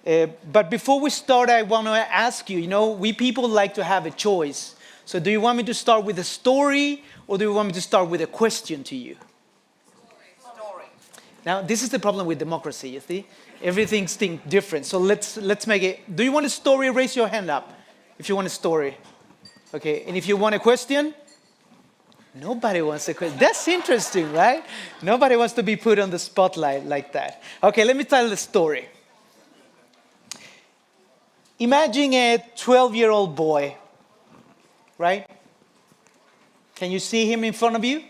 But before we start, I want to ask you, we people like to have a choice. So do you want me to start with a story, or do you want me to start with a question to you? Story. Now, this is the problem with democracy, you see? Everything's different. So let's make it. Do you want a story? Raise your hand up if you want a story. Okay, and if you want a question? Nobody wants a question. That's interesting, right? Nobody wants to be put on the spotlight like that. Okay, let me tell the story. Imagine a 12-year-old boy, right? Can you see him in front of you?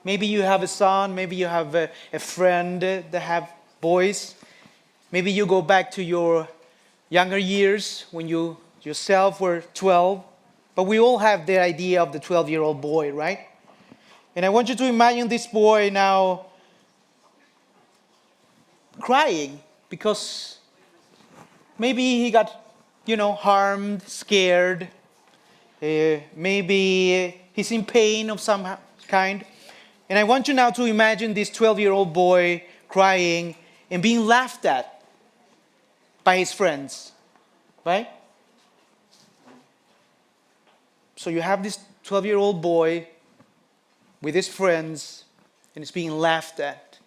Maybe you have a son, maybe you have a friend that have boys. Maybe you go back to your younger years when you yourself were 12. But we all have the idea of the 12-year-old boy, right? And I want you to imagine this boy now crying because maybe he got, harmed, scared. Maybe he's in pain of some kind. And I want you now to imagine this 12-year-old boy crying and being laughed at by his friends, right? So you have this 12-year-old boy with his friends, and he's being laughed at.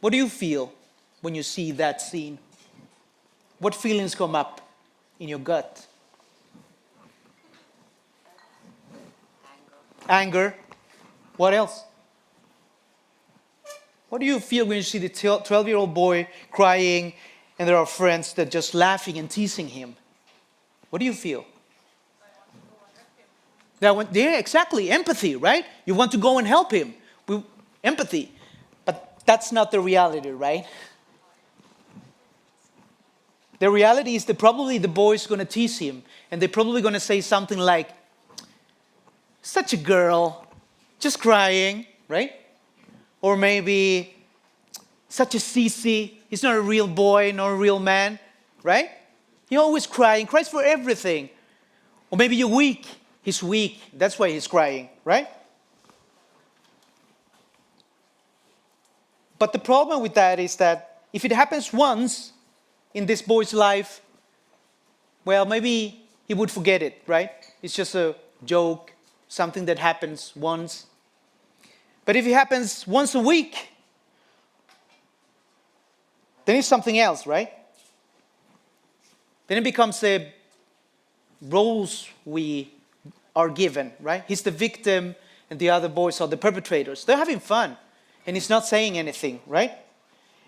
What do you feel when you see that scene? What feelings come up in your gut? Anger. What else? What do you feel when you see the 12-year-old boy crying and there are friends that are just laughing and teasing him? What do you feel? Yeah, exactly. Empathy, right? You want to go and help him. Empathy. But that's not the reality, right? The reality is that probably the boy's going to tease him. And they're probably going to say something like, such a girl, just crying, right? Or maybe, such a sissy, he's not a real boy, not a real man, right? He always crying, cries for everything. Or maybe you're weak. He's weak, that's why he's crying, right? But the problem with that is that if it happens once in this boy's life, well, maybe he would forget it, right? It's just a joke, something that happens once. But if it happens once a week, then it's something else, right? Then it becomes a roles we are given, right? He's the victim and the other boys are the perpetrators. They're having fun and he's not saying anything, right?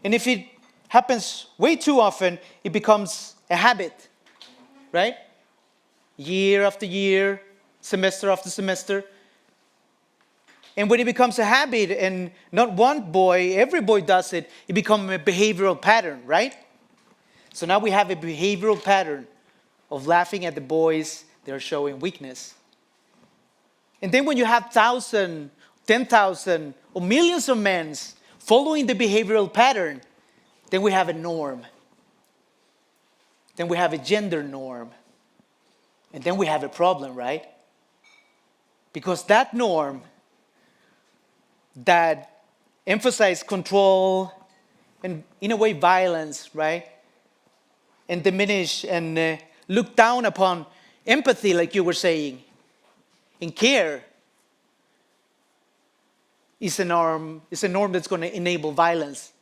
And if it happens way too often, it becomes a habit, right? Year after year, semester after semester. And when it becomes a habit and not one boy, every boy does it, it becomes a behavioral pattern, right? So now we have a behavioral pattern of laughing at the boys that are showing weakness. And then when you have 1,000, 10,000, or millions of men following the behavioral pattern, then we have a norm. Then we have a gender norm. And then we have a problem, right? Because that norm that emphasizes control and, in a way, violence, right? And diminish and look down upon empathy, like you were saying, and care is a norm that's going to enable violence.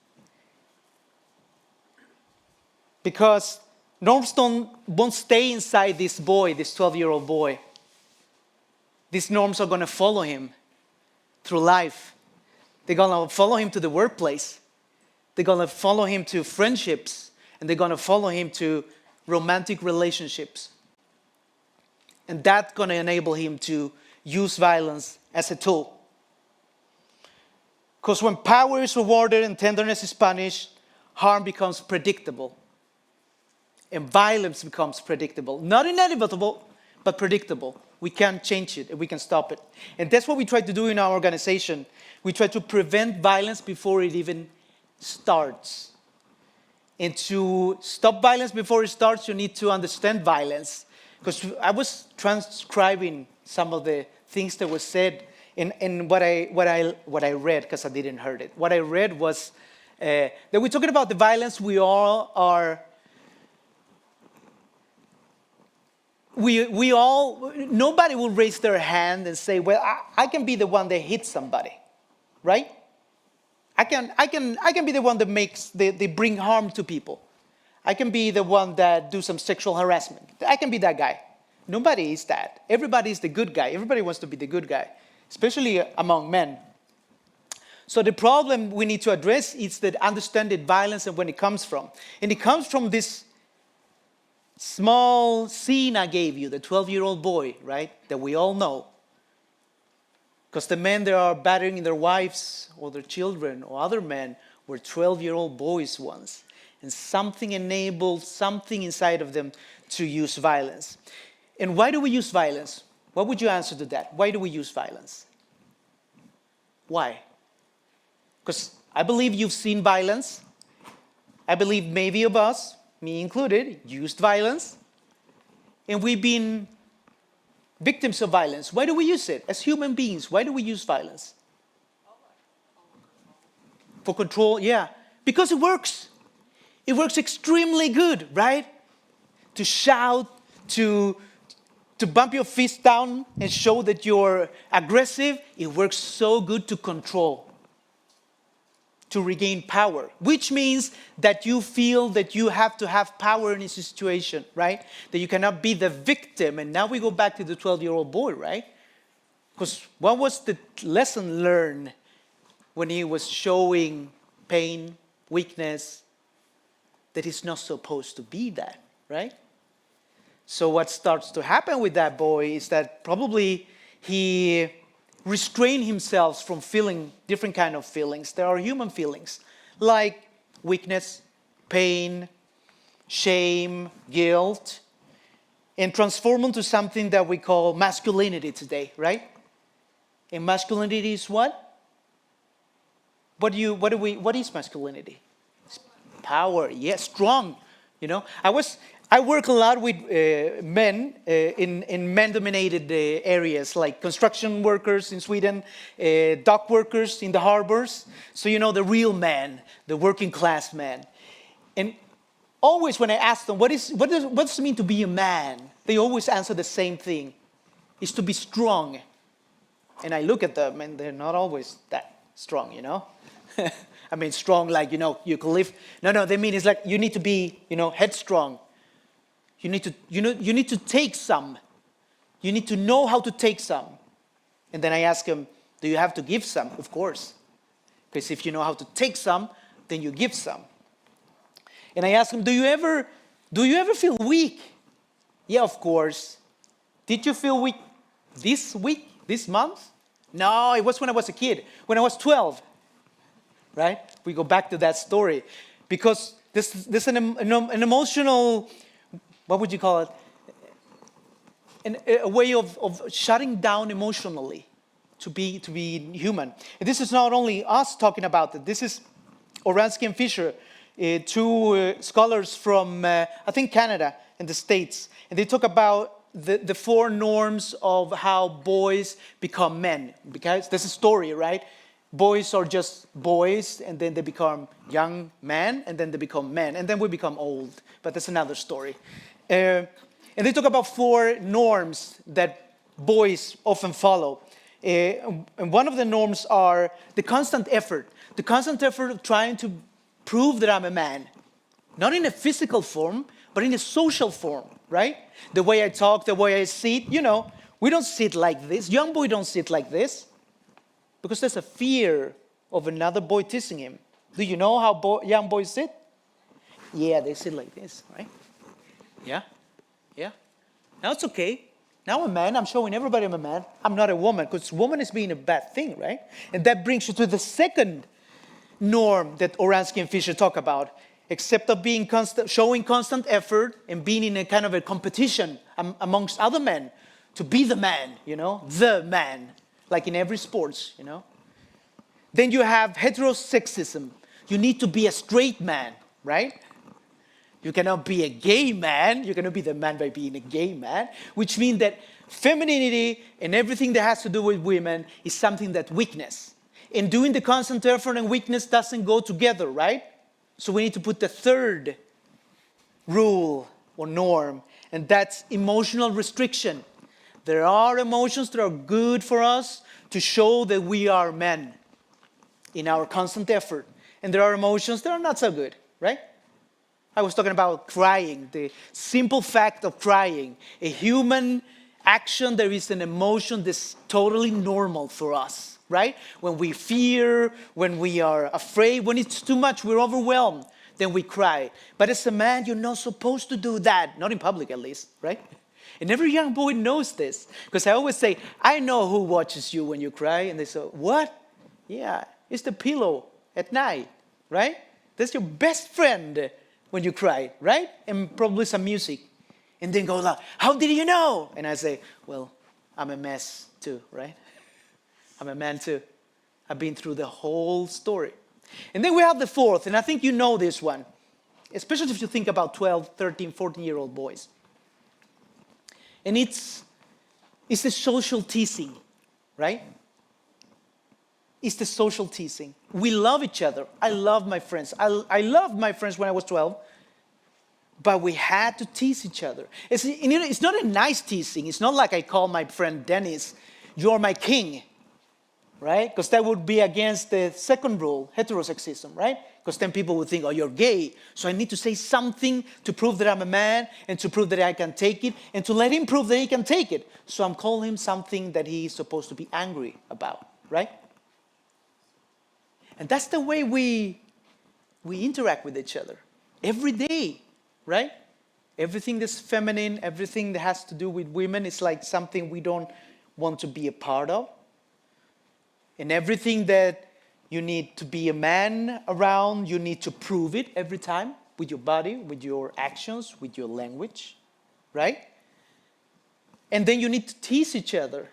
Because norms won't stay inside this boy, this 12-year-old boy. These norms are going to follow him through life. They're going to follow him to the workplace. They're going to follow him to friendships. And they're going to follow him to romantic relationships. And that's going to enable him to use violence as a tool. Because when power is rewarded and tenderness is punished, harm becomes predictable. And violence becomes predictable. Not inevitable, but predictable. We can change it and we can stop it. And that's what we try to do in our organization. We try to prevent violence before it even starts. And to stop violence before it starts, you need to understand violence. Because I was transcribing some of the things that were said in what I read, because I didn't heard it. What I read was that we're talking about the violence we all are. We all, nobody will raise their hand and say, well, I can be the one that hits somebody, right? I can be the one that they bring harm to people. I can be the one that do some sexual harassment. I can be that guy. Nobody is that. Everybody is the good guy. Everybody wants to be the good guy, especially among men. So the problem we need to address is that understanding violence and when it comes from. And it comes from this small scene I gave you, the 12-year-old boy, right, that we all know. Because the men that are battering their wives or their children or other men were 12-year-old boys once. And something enabled something inside of them to use violence. And why do we use violence? What would you answer to that? Why do we use violence? Why? Because I believe you've seen violence. I believe maybe of us, me included, used violence. And we've been victims of violence. Why do we use it? As human beings, why do we use violence? For control, yeah. Because it works. It works extremely good, right? To shout, to bump your fist down and show that you're aggressive, it works so good to control, to regain power, which means that you feel that you have to have power in a situation, right? That you cannot be the victim. And now we go back to the 12-year-old boy, right? Because what was the lesson learned when he was showing pain, weakness, that he's not supposed to be that, right? So what starts to happen with that boy is that probably he restrained himself from feeling different kind of feelings. There are human feelings like weakness, pain, shame, guilt, and transform into something that we call masculinity today, right? And masculinity is what? What is masculinity? It's power, yes, strong. You know, I work a lot with men in man-dominated areas, like construction workers in Sweden, dock workers in the harbors. So you know the real man, the working class man. And always when I ask them, what does it mean to be a man? They always answer the same thing: is to be strong. And I look at them, and they're not always that strong, you know. I mean, strong like, you know, you can live. No, they mean it's like you need to be, you know, headstrong. You need to take some. You need to know how to take some. And then I ask him, do you have to give some? Of course. Because if you know how to take some, then you give some. And I ask him, do you ever feel weak? Yeah, of course. Did you feel weak this month? No, it was when I was a kid, when I was 12. Right? We go back to that story. Because this is an emotional, what would you call it? A way of shutting down emotionally to be human. And this is not only us talking about it. This is Oransky and Fisher, two scholars from, I think, Canada and the States. And they talk about the 4 norms of how boys become men. Because there's a story, right? Boys are just boys, and then they become young men, and then they become men, and then we become old. But that's another story. And they talk about 4 norms that boys often follow. And one of the norms are the constant effort of trying to prove that I'm a man. Not in a physical form, but in a social form, right? The way I talk, the way I sit, you know, we don't sit like this. Young boys don't sit like this. Because there's a fear of another boy teasing him. Do you know how young boys sit? Yeah, they sit like this, right? Yeah. Now it's okay. Now I'm a man. I'm showing everybody I'm a man. I'm not a woman, because woman is being a bad thing, right? And that brings you to the second norm that Oransky and Fisher talk about. Except of being showing constant effort and being in a kind of a competition amongst other men to be the man, you know, the man. Like in every sports, you know. Then you have heterosexism. You need to be a straight man, right? You cannot be a gay man. You cannot be the man by being a gay man, which means that femininity and everything that has to do with women is something that weakness. And doing the constant effort and weakness doesn't go together, right? So we need to put the third rule or norm, and that's emotional restriction. There are emotions that are good for us to show that we are men in our constant effort. And there are emotions that are not so good, right? I was talking about crying, the simple fact of crying. A human action, there is an emotion that's totally normal for us, right? When we fear, when we are afraid, when it's too much, we're overwhelmed, then we cry. But as a man, you're not supposed to do that, not in public at least, right? And every young boy knows this, because I always say, I know who watches you when you cry. And they say, what? Yeah, it's the pillow at night, right? That's your best friend when you cry, right? And probably some music. And then goes out, how did you know? And I say, well, I'm a mess too, right? I'm a man too. I've been through the whole story. And then we have the fourth, and I think you know this one, especially if you think about 12, 13, 14-year-old boys. And it's the social teasing, right? It's the social teasing. We love each other. I love my friends. I loved my friends when I was 12, but we had to tease each other. It's not a nice teasing. It's not like I call my friend Dennis, you're my king, right? Because that would be against the second rule, heterosexism, right? Because then people would think, oh, you're gay. So I need to say something to prove that I'm a man and to prove that I can take it and to let him prove that he can take it. So I'm calling him something that he is supposed to be angry about, right? And that's the way we interact with each other every day, right? Everything that's feminine, everything that has to do with women is like something we don't want to be a part of. And everything that you need to be a man around, you need to prove it every time with your body, with your actions, with your language, right? And then you need to tease each other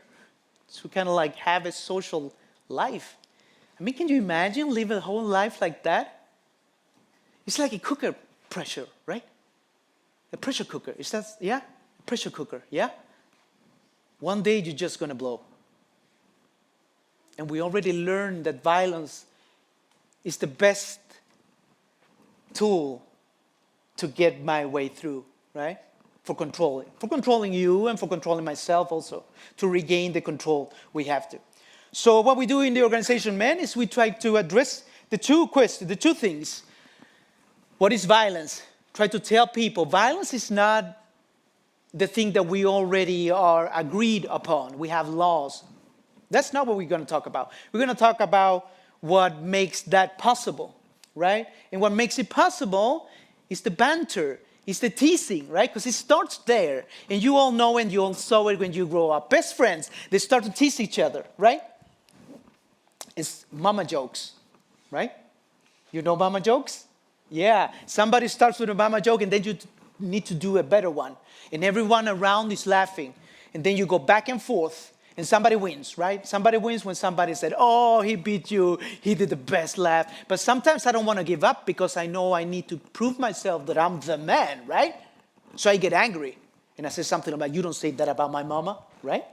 to kind of like have a social life. I mean, can you imagine living a whole life like that? It's like a cooker pressure, right? A pressure cooker. Is that, yeah? A pressure cooker, yeah? One day you're just going to blow. And we already learned that violence is the best tool to get my way through, right? For controlling you and for controlling myself also, to regain the control we have to. So what we do in the organization Men is we try to address the two things. What is violence? Try to tell people violence is not the thing that we already are agreed upon. We have laws. That's not what we're going to talk about. We're going to talk about what makes that possible, right? And what makes it possible is the banter, is the teasing, right? Because it starts there. And you all know and you all saw it when you grow up. Best friends, they start to tease each other, right? It's mama jokes, right? You know mama jokes? Yeah. Somebody starts with a mama joke and then you need to do a better one. And everyone around is laughing. And then you go back and forth. And somebody wins, right? Somebody wins when somebody said, oh, he beat you. He did the best laugh. But sometimes I don't want to give up because I know I need to prove myself that I'm the man, right? So I get angry. And I say something about, you don't say that about my mama, right?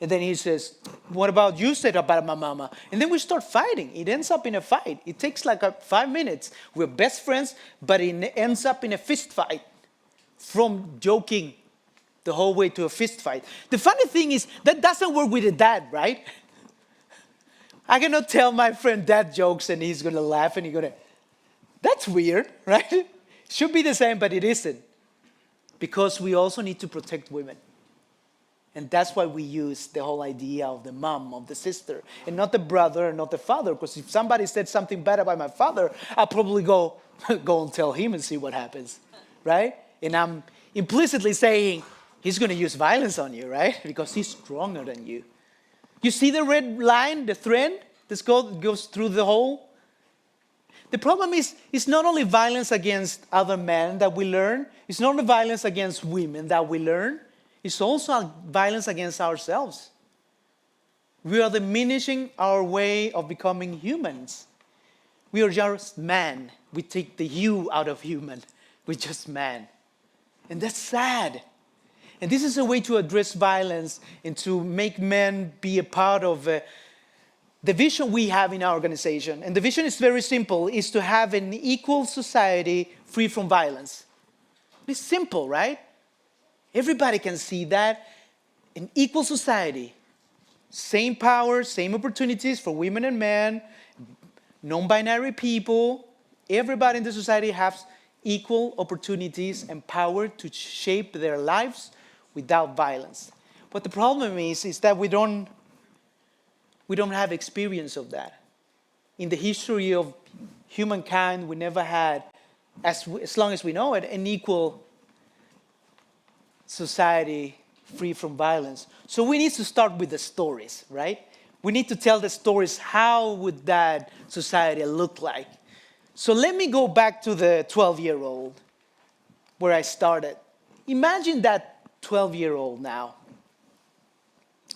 And then he says, what about you said about my mama? And then we start fighting. It ends up in a fight. It takes like 5 minutes. We're best friends, but it ends up in a fist fight from joking the whole way to a fist fight. The funny thing is, that doesn't work with a dad, right? I cannot tell my friend dad jokes and he's going to laugh and he's going to, that's weird, right? Should be the same, but it isn't. Because we also need to protect women. And that's why we use the whole idea of the mom, of the sister, and not the brother, and not the father. Because if somebody said something bad about my father, I'll probably go and tell him and see what happens, right? And I'm implicitly saying, he's going to use violence on you, right? Because he's stronger than you. You see the red line, the thread that goes through the whole? The problem is, it's not only violence against other men that we learn. It's not only violence against women that we learn. It's also violence against ourselves. We are diminishing our way of becoming humans. We are just man. We take the you out of human. We're just man. And that's sad. And this is a way to address violence and to make men be a part of the vision we have in our organization, and the vision is very simple, is to have an equal society free from violence. It's simple, right? Everybody can see that. An equal society, same power, same opportunities for women and men, non-binary people. Everybody in the society has equal opportunities and power to shape their lives without violence. But the problem is that we don't have experience of that. In the history of humankind, we never had, as long as we know it, an equal society free from violence. So we need to start with the stories, right? We need to tell the stories. How would that society look like? So let me go back to the 12-year-old where I started. Imagine that 12-year-old now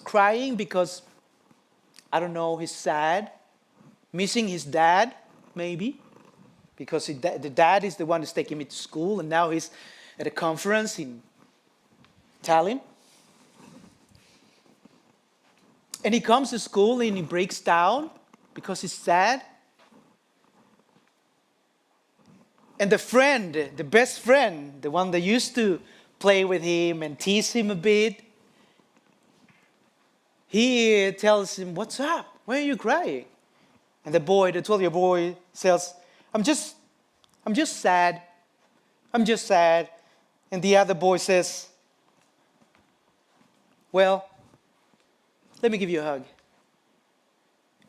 crying because, I don't know, he's sad, missing his dad, maybe, because the dad is the one who's taking me to school, and now he's at a conference in Tallinn. And he comes to school and he breaks down because he's sad. And the friend, the best friend, the one that used to play with him and tease him a bit, he tells him, "What's up? Why are you crying?" And the boy, the 12-year-old boy, says, I'm just sad. I'm just sad. And the other boy says, "Well, let me give you a hug."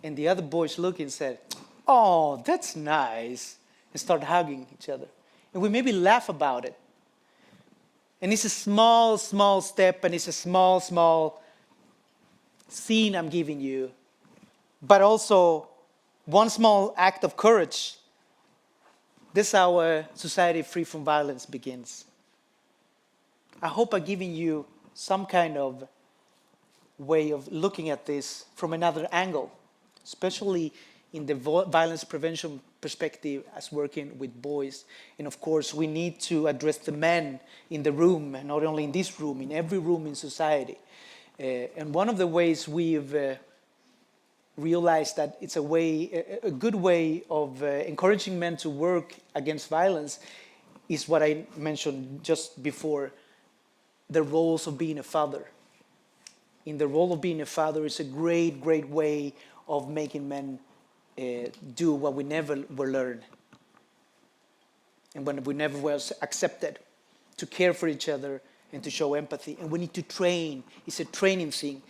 And the other boys looked and said, "Oh, that's nice," and start hugging each other. And we maybe laugh about it. And it's a small, small step, and it's a small, small scene I'm giving you. But also, one small act of courage. This is how a society free from violence begins. I hope I'm giving you some kind of way of looking at this from another angle, especially in the violence prevention perspective as working with boys. And of course, we need to address the men in the room, and not only in this room, in every room in society. And one of the ways we've realized that it's a good way of encouraging men to work against violence is what I mentioned just before, the roles of being a father. In the role of being a father is a great, great way of making men do what we never were learned and when we never was accepted, to care for each other and to show empathy. And we need to train. It's a training thing.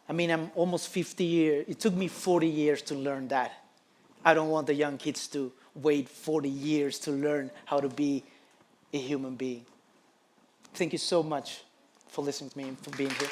I mean, I'm almost 50 years. It took me 40 years to learn that. I don't want the young kids to wait 40 years to learn how to be a human being. Thank you so much for listening to me and for being here.